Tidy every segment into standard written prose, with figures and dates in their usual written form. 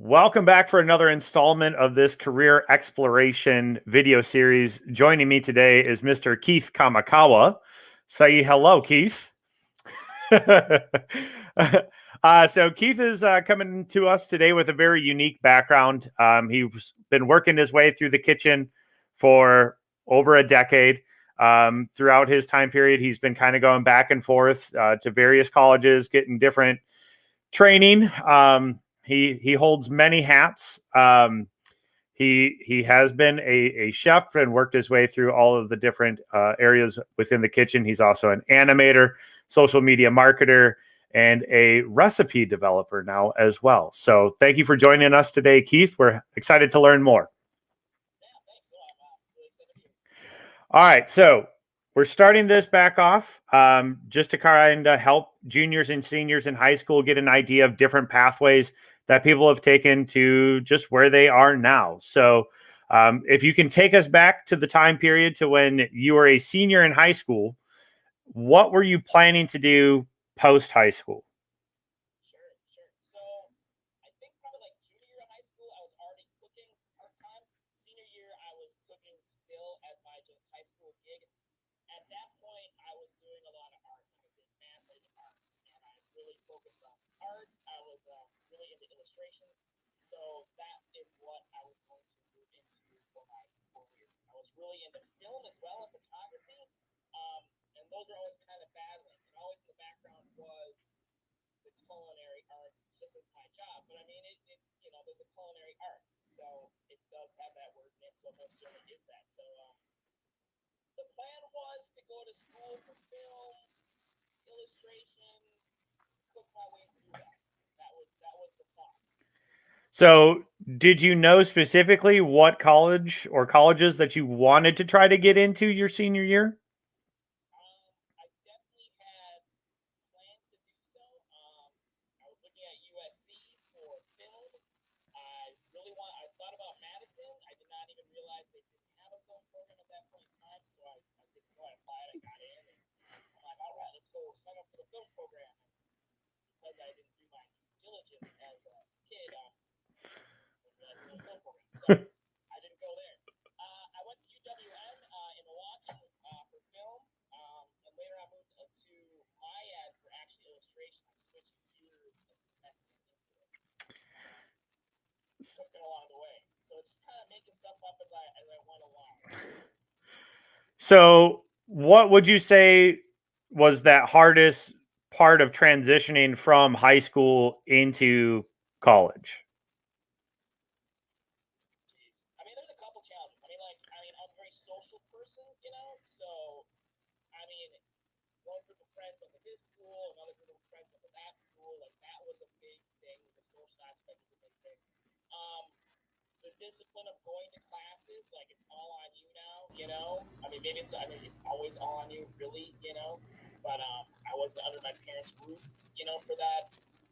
Welcome back for another installment of this career exploration video series. Joining me today is Mr. Keith Kamikawa. Say hello, Keith. So Keith is coming to us today with a very unique background. He's been working his way through the kitchen for over a decade. Throughout his time period, he's been kind of going back and forth to various colleges, getting different training. He holds many hats. He has been a chef and worked his way through all of the different areas within the kitchen. He's also an animator, social media marketer, and a recipe developer now as well. So thank you for joining us today, Keith. We're excited to learn more. Yeah, thanks. Really excited to be here. All right, so we're starting this back off just to kind of help juniors and seniors in high school get an idea of different pathways that people have taken to just where they are now. So if you can take us back to the time period to when you were a senior in high school, what were you planning to do post high school? Sure. So I think probably like junior year of high school, I was already cooking part-time. Senior year, I was cooking still as my just high school gig. At that point, I was doing a lot of art. I did math, I did arts, and I really focused on art. I was really into illustration. So that is what I was going to move into for my career. I was really into film as well, and photography. And those are always kind of battling. And always in the background was the culinary arts, just as my job. But I mean, the culinary arts. So it does have that word in it. So it most certainly is that. So the plan was to go to school for film, illustration, cook my way through that. That was the thought. So did you know specifically what college or colleges that you wanted to try to get into your senior year? I definitely had plans to do so. I was looking at USC for film. I thought about Madison. I did not even realize they didn't have a film program at that point in time, so I didn't know. I applied, I got in, and I'm like, all right, let's go sign up for the film program. And because I didn't do my due diligence as a kid, film program, so I didn't go there. I went to UW-M in Milwaukee for film, and later I moved to MyAd for actually illustration. I switched gears a semester into it. Took it along the way. So it's just kind of making stuff up as I went along. So what would you say was that hardest part of transitioning from high school into college? Jeez. I mean, there's a couple challenges. I'm a very social person, so one group of friends went to this school, another group of friends went to that school. Like that was a big thing. The social aspect is a big thing. The discipline of going to classes, like it's all on you now. It's always all on you, really, But I wasn't under my parents' roof, for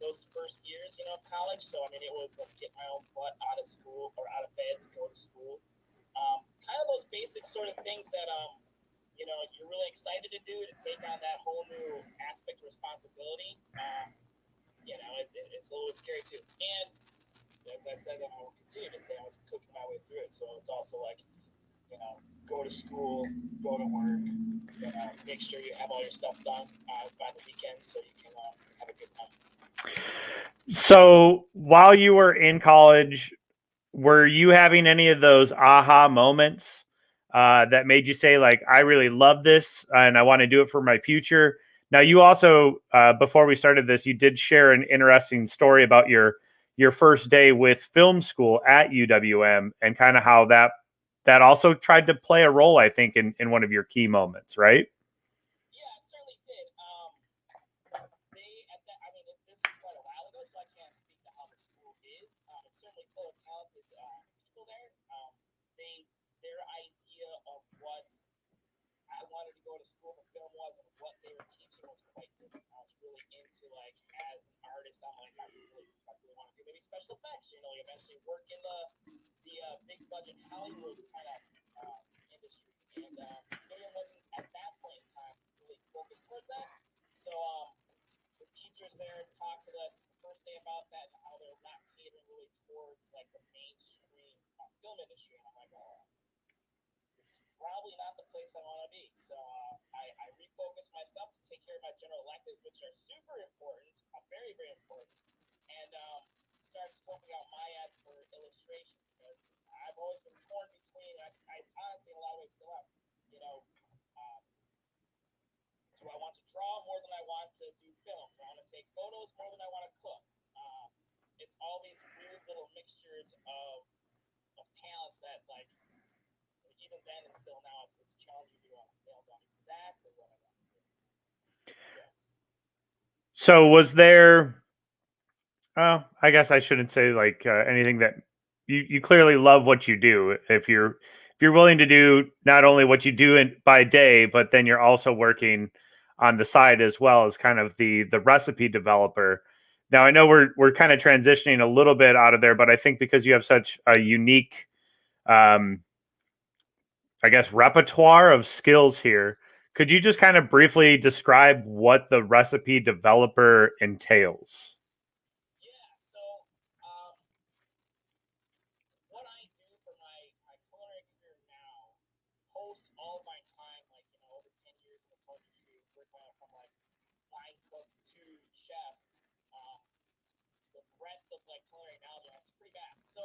those first years, of college. So it was like get my own butt out of school or out of bed and go to school. Kind of those basic sort of things that you're really excited to do, to take on that whole new aspect of responsibility. It's a little scary too. And as I said, and I will continue to say, I was cooking my way through it. So it's also like, go to school, go to work, make sure you have all your stuff done by the weekend so you can have a good time. So while you were in college, were you having any of those aha moments that made you say, like, I really love this and I want to do it for my future? Now, you also, before we started this, you did share an interesting story about your first day with film school at UWM and kind of how that also tried to play a role, I think, in one of your key moments, right? Yeah, it certainly did. This was quite a while ago, so I can't speak to how the school is. It's certainly full of talented people there. Their idea of what I wanted to go to school for film was and what they were teaching was quite different. I was really into, like, as an artist, I'm like, I really want to do maybe special effects. You eventually work in the big budget Hollywood kind of industry. And William wasn't at that point in time really focused towards that. So the teachers there talked to us the first day about that and how they're not catering really towards like the mainstream film industry, and I'm like, oh, this is probably not the place I want to be. So I refocused my stuff to take care of my general electives, which are super important, very, very important, and started scoping out my ad for illustration because I've always been torn between, I honestly, in a lot of ways still am, you know, um, do I want to draw more than I want to do film? Do I want to take photos more than I want to cook? It's all these weird little mixtures of talents that, like, even then and still now, it's challenging to nail down exactly what I want to do. Yes. So was there? I guess I shouldn't say like anything that you clearly love what you do. If you're willing to do not only what you do by day, but then you're also working on the side as well as kind of the recipe developer. Now I know we're kind of transitioning a little bit out of there, but I think because you have such a unique, um, I guess, repertoire of skills here, could you just kind of briefly describe what the recipe developer entails? Yeah. So, um, what I do for my culinary career now, post all of my time, like, over 10 years in the culinary industry, working on from like line cook to chef, um, the breadth of like culinary knowledge, it's pretty vast. So,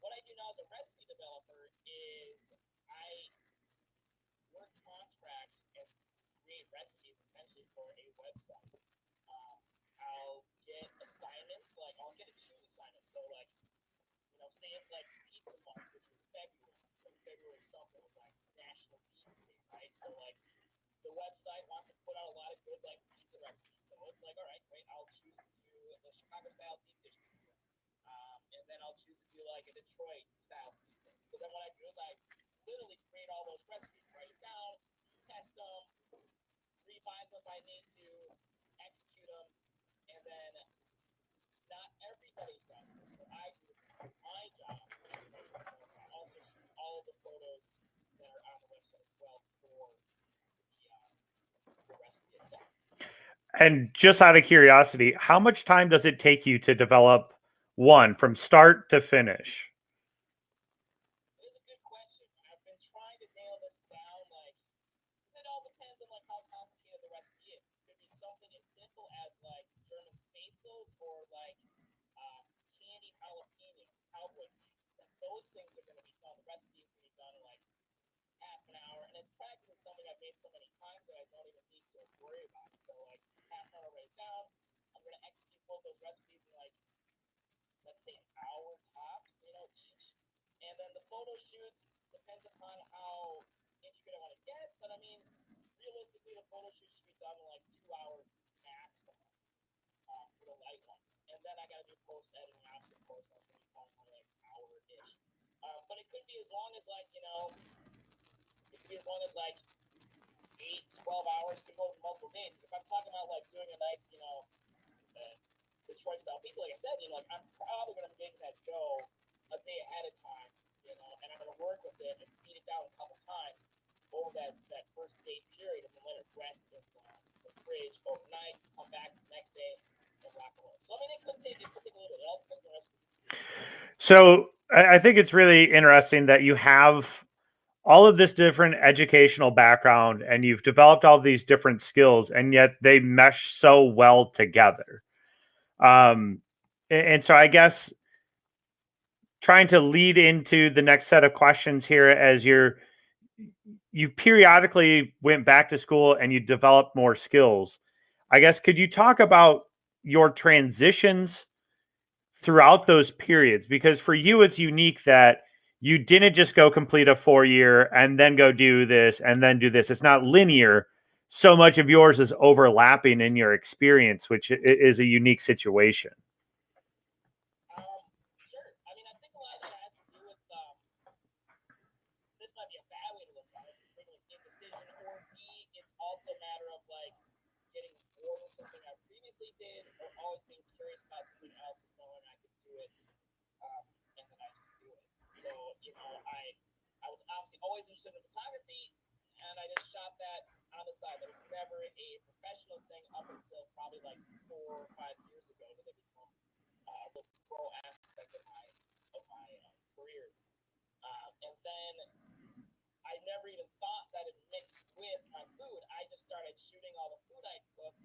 what I do now as a recipe developer is I work contracts and create recipes essentially for a website. I'll get assignments, like I'll get a choose assignment. So like, say it's like Pizza Month, which was February. So February something was like National Pizza Day, right? So like the website wants to put out a lot of good like pizza recipes. So it's like, all right, great, I'll choose to do the Chicago style deep dish pizza. And then I'll choose to do like a Detroit style pizza. So then what I do is I literally create all those recipes, write it down, test them, revise them if I need to, execute them, and then not everybody does this. What I do is my job. I also shoot all of the photos that are on the website as well for the recipe itself. And just out of curiosity, how much time does it take you to develop one from start to finish? It is a good question. I've been trying to nail this down, like, because it all depends on like how complicated the recipe is. It could be something as simple as like German spatzels or like candied jalapenos, cowboy candy. Like, those things are going to be done. The recipe is going to be done in like half an hour, and it's practically something I've made so many times that I don't even need to worry about it. So like half an hour right down, I'm going to execute both those recipes in like, let's say, an hour tops, each. And then the photo shoots depends upon how intricate I want to get, but I mean, realistically, the photo shoot should be done in like 2 hours maximum for the light ones. And then I got to do post editing, obviously post that's going to be probably more like an hour ish. But it could be as long as like, it could be as long as like 8, 12 hours, could go for multiple days. If I'm talking about like doing a nice, Detroit style pizza, like I said, like I'm probably going to make that go a day ahead of time, and I'm going to work with it and beat it down a couple times over that first day period, and then let it rest in the fridge overnight, come back the next day, and rock and roll. So I mean, it could take a little bit. It all depends on the recipe. So I think it's really interesting that you have all of this different educational background and you've developed all these different skills, and yet they mesh so well together. And so I guess trying to lead into the next set of questions here, as you periodically went back to school and you developed more skills. I guess could you talk about your transitions throughout those periods? Because for you it's unique that you didn't just go complete a 4 year and then go do this and then do this. It's not linear. So much of yours is overlapping in your experience, which is a unique situation. Sure. I mean, I think a lot of that has to do with this might be a bad way to look at it. It's maybe like indecision, or B, it's also a matter of like getting bored with something I previously did, or always being curious about something else and knowing I could do it, and then I just do it. So I was obviously always interested in photography, and I just shot that on the side. That was never a professional thing up until probably like 4 or 5 years ago that it became the pro aspect of started shooting all the food I cook,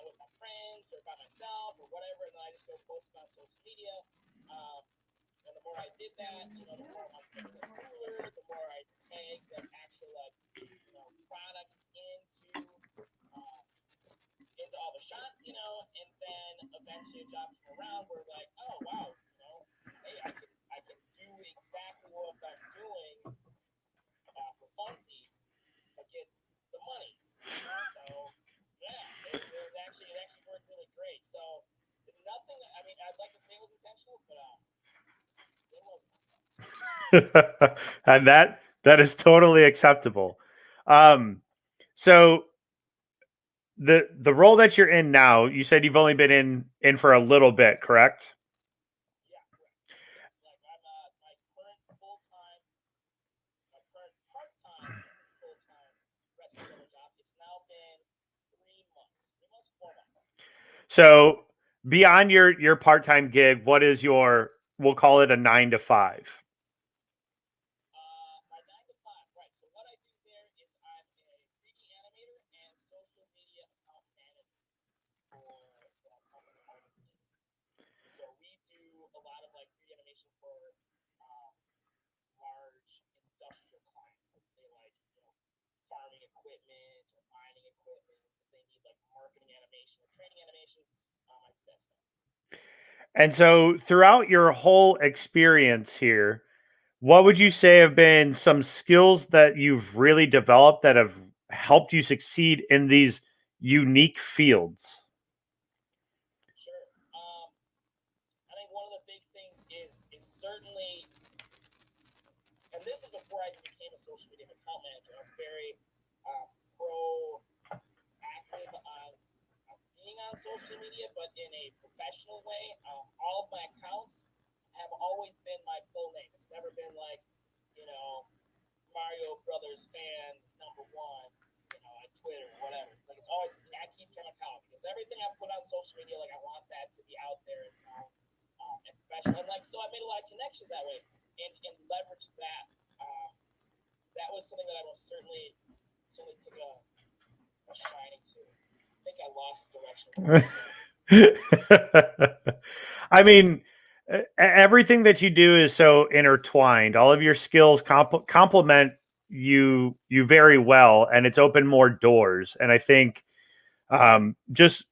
with my friends or by myself or whatever, and then I just go post it on social media. Um, and the more I did that, the more I'm getting cooler, the more I tag like actual products uh, into all the shots, and then eventually a job came around where like, oh wow, hey, I can do exactly what I'm doing for funsies, but get the monies. So yeah, it actually worked really great. So nothing. I mean, I'd like to say it was intentional, but it wasn't. And that is totally acceptable. So the role that you're in now, you said you've only been in for a little bit, correct? Yeah, correct. Yes, like I'm my current full time, my current part time, full time restaurant job. It's now been 3 months, 3 months, 4 months. So beyond your part-time gig, what is your, we'll call it a 9 to 5? My 9 to 5, right? So what I do there is I'm a 3D animator and social media account manager for the company I'm in. So we do a lot of like 3D animation for um, large industrial clients. Let's say like farming equipment or mining equipment. If they need like marketing animation or training animation, I do that stuff. And so throughout your whole experience here, what would you say have been some skills that you've really developed that have helped you succeed in these unique fields? Sure. I think one of the big things is certainly, and this is before I became a social media account manager. I was very proactive on being on social media, but in a professional way. All of my accounts have always been my full name. It's never been like, you know, Mario Brothers fan #1, on Twitter or whatever. Like it's always at Keith Kamikawa because everything I put on social media, like I want that to be out there and professional. And like so, I made a lot of connections that way and leveraged that. That was something that I most certainly took a shining to. I think I lost direction. I mean, everything that you do is so intertwined. All of your skills complement you very well, and it's opened more doors. And I think just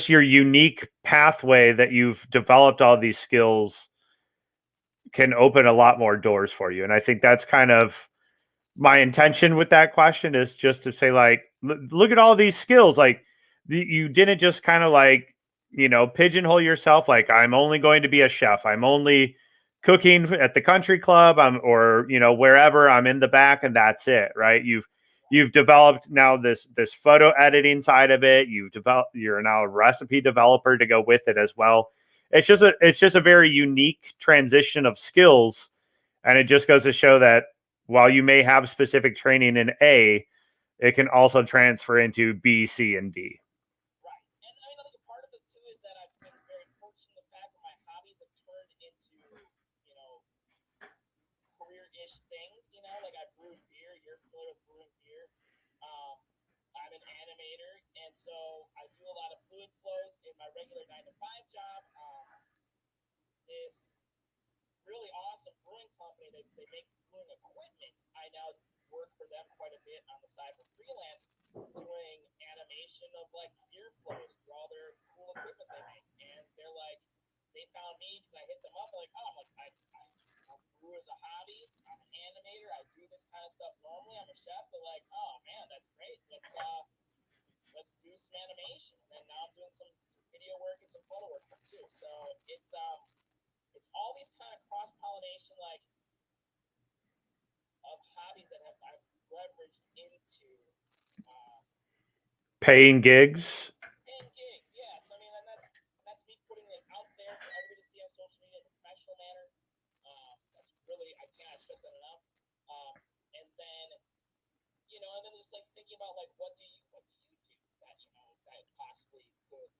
your unique pathway that you've developed all these skills can open a lot more doors for you. And I think that's kind of my intention with that question, is just to say, like, look at all these skills. Like, you didn't just kind of like, pigeonhole yourself. Like, I'm only going to be a chef. I'm only cooking at the country club. Or wherever, I'm in the back, and that's it. Right. You've developed now this photo editing side of it. You're now a recipe developer to go with it as well. It's just a very unique transition of skills. And it just goes to show that while you may have specific training in A, it can also transfer into B, C, and D. Right. And I mean, I think a part of it too is that I've been very fortunate in the fact that my hobbies have turned into, career-ish things. Like I brew beer. You're familiar with brewing beer. Um, I'm an animator, and so I do a lot of fluid flows in my regular 9 to 5 job. This really awesome brewing company. They make brewing equipment. I now work for them quite a bit on the side for freelance, doing animation of like beer flows through all their cool equipment they make. And they're like, they found me because I hit them up. Like, oh, I'm like, I brew as a hobby. I'm an animator. I do this kind of stuff normally. I'm a chef. They're like, oh man, that's great. Let's do some animation. And now I'm doing some video work and some photo work too. So it's all these kind of cross pollination like of hobbies that I've leveraged into Paying gigs. paying gigs. Yeah, so I mean, and that's me putting it out there for everybody to see on social media in a professional manner. That's really, I cannot stress that enough. And then and then just like thinking about like what do you do that that possibly could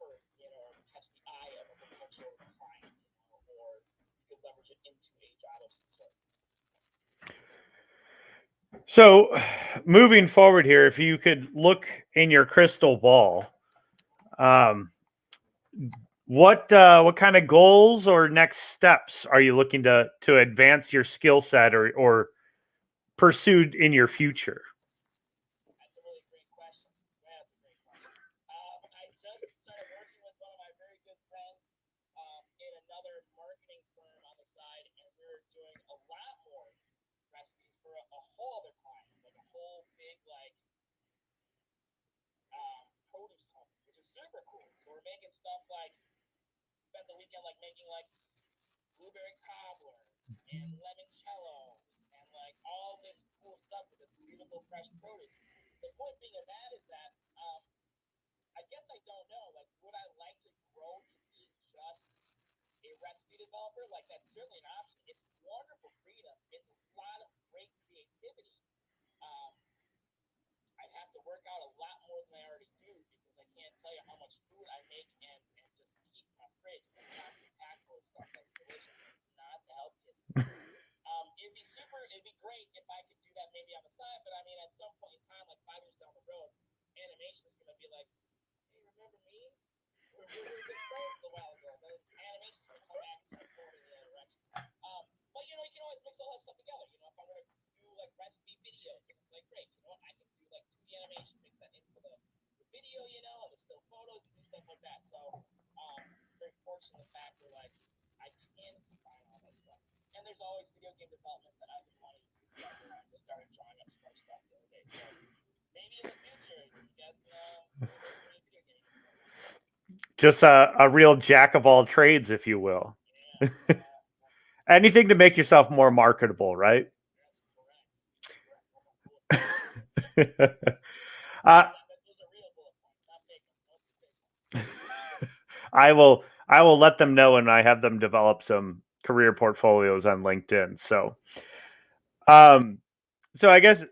hurt or catch the eye of a potential client or you could leverage it into a job of some sort. So, moving forward here, if you could look in your crystal ball, um, what kind of goals or next steps are you looking to advance your skill set or pursued in your future? That's a really great question. That's a great question. I just started working with one of my very good friends in another marketing firm on the side, and we're doing a lot more recipes for a whole other client, like a whole big produce company, which is super cool. So we're making stuff like spent the weekend like making like blueberry cobblers and limoncellos and like all this cool stuff with this beautiful fresh produce. The point being of that is that I guess I don't know. Like, would I like to grow to be just a recipe developer? Like, that's certainly an option. It's wonderful freedom. It's a lot of great creativity. Um, I'd have to work out a lot more than I already do because I can't tell you how much food I make and just keep in my fridge. I'm constantly packed full of stuff that's delicious and not the healthiest. It'd be super. It'd be great if I could do that maybe on the side. But I mean, at some point in time, like 5 years down the road, animation is going to be like, hey, remember me? We were good friends a while ago. But animation's going to come back and start pulling in the other direction. But you know, you can always mix all that stuff together. You know, if I'm going to do like recipe videos, and it's like great. You know what? I can do like 2D animation, mix that into the video. You know, and there's still photos and do stuff like that. So, very fortunate the fact where like I can combine all that stuff. And there's always video game development that I've been wanting to do forever. I just started drawing up some more stuff the other day. So maybe in the future, you guys can hear some video game. Just a real jack of all trades, if you will. Yeah, Anything to make yourself more marketable, right? that's correct. Correct. I'm cool with that. uh, Those are real bullet points, not fake ones. Don't do fake ones. I will let them know when I have them develop some career portfolios on LinkedIn. Um, so I guess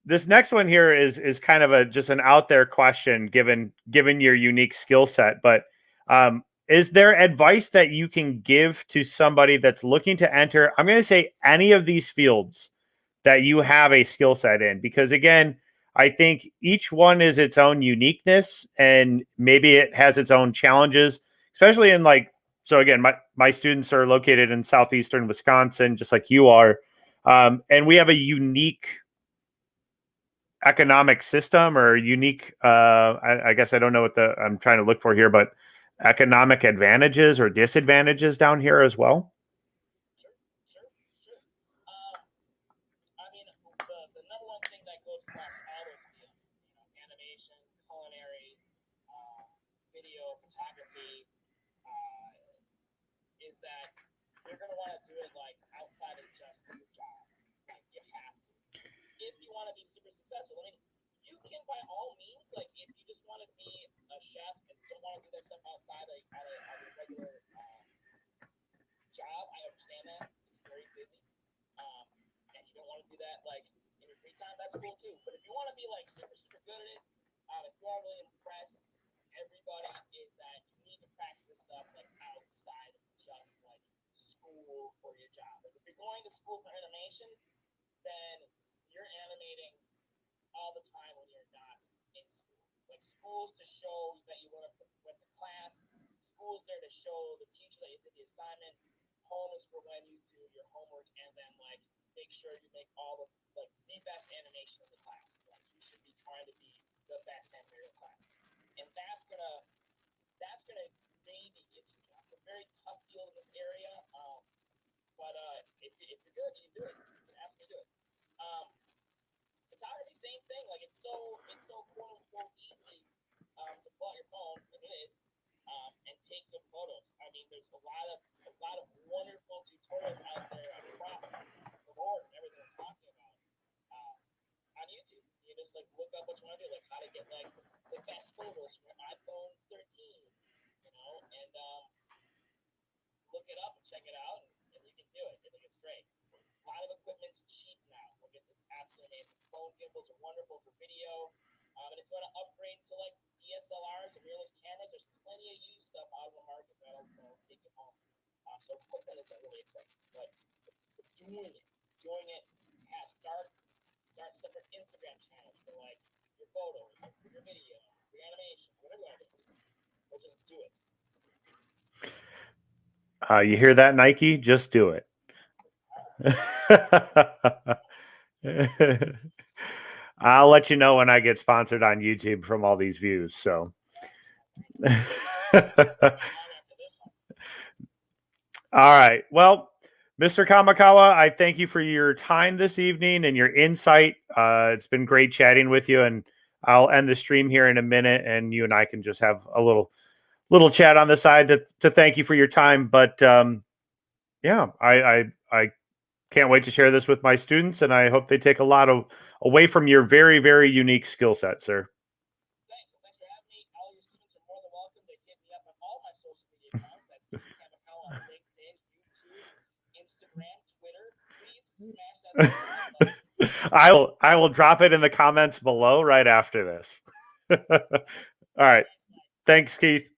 this next one here is kind of a just an out there question given your unique skill set, but is there advice that you can give to somebody that's looking to enter, I'm going to say, any of these fields that you have a skill set in? Because again, I think each one is its own uniqueness and maybe it has its own challenges, especially in like, so again, my students are located in southeastern Wisconsin, just like you are. And we have a unique economic system or unique, I guess I don't know what I'm trying to look for here, but economic advantages or disadvantages down here as well. Sure, sure, sure. I mean, the number one thing that goes across all those fields, you know, animation, culinary, video, photography, is that you're going to want to do it like outside of just your job. Like, you have to. If you want to be super successful, I mean, you can by all means, like, if you just want to be a chef and don't want to do that stuff outside of your regular job, I understand that. It's very busy. And you don't want to do that like in your free time, that's cool too. But if you want to be like super, super good at it, if you want to really impress everybody, is that you need to practice this stuff like outside of just like school or your job. Like if you're going to school for animation, then you're animating all the time when you're not in school. Like school's to show that you went to class. School's there to show the teacher that you did the assignment. Home is for when you do your homework, and then like make sure you make all the best animation in the class. Like you should be trying to be the best animator in the class, and that's gonna maybe get you a job. It's a very tough field in this area, but if you're good, you can do it. You can absolutely do it. Photography, same thing. Like it's so quote unquote easy to pull out your phone, and it is, and take good photos. I mean, there's a lot of wonderful tutorials out there across the board and everything we're talking about on YouTube. You just like look up what you want to do, like how to get like the best photos from your iPhone 13, you know, and look it up and check it out, and you can do it. I think it's great. A lot of equipment's cheap now. Like it's absolutely amazing. Phone gimbals are wonderful for video. And if you want to upgrade to like DSLRs and mirrorless cameras, there's plenty of used stuff out of the market that'll take you home. So equipment isn't really a thing, but doing it, start start separate Instagram channels for like your photos, your video, your animation, whatever you want to do. We'll just do it. You hear that, Nike? Just do it. I'll let you know when I get sponsored on YouTube from all these views. So, all right. Well, Mr. Kamikawa, I thank you for your time this evening and your insight. It's been great chatting with you, and I'll end the stream here in a minute, and you and I can just have a little chat on the side to thank you for your time. But yeah, I can't wait to share this with my students, and I hope they take a lot away from your very, very unique skill set, sir. Thanks. Well, thanks for having me. All your students are more than welcome. They hit me up on all my social media accounts. That's Kamikawa on LinkedIn, YouTube, Instagram, Twitter. Please smash that. I will drop it in the comments below right after this. All right. Thanks, Keith.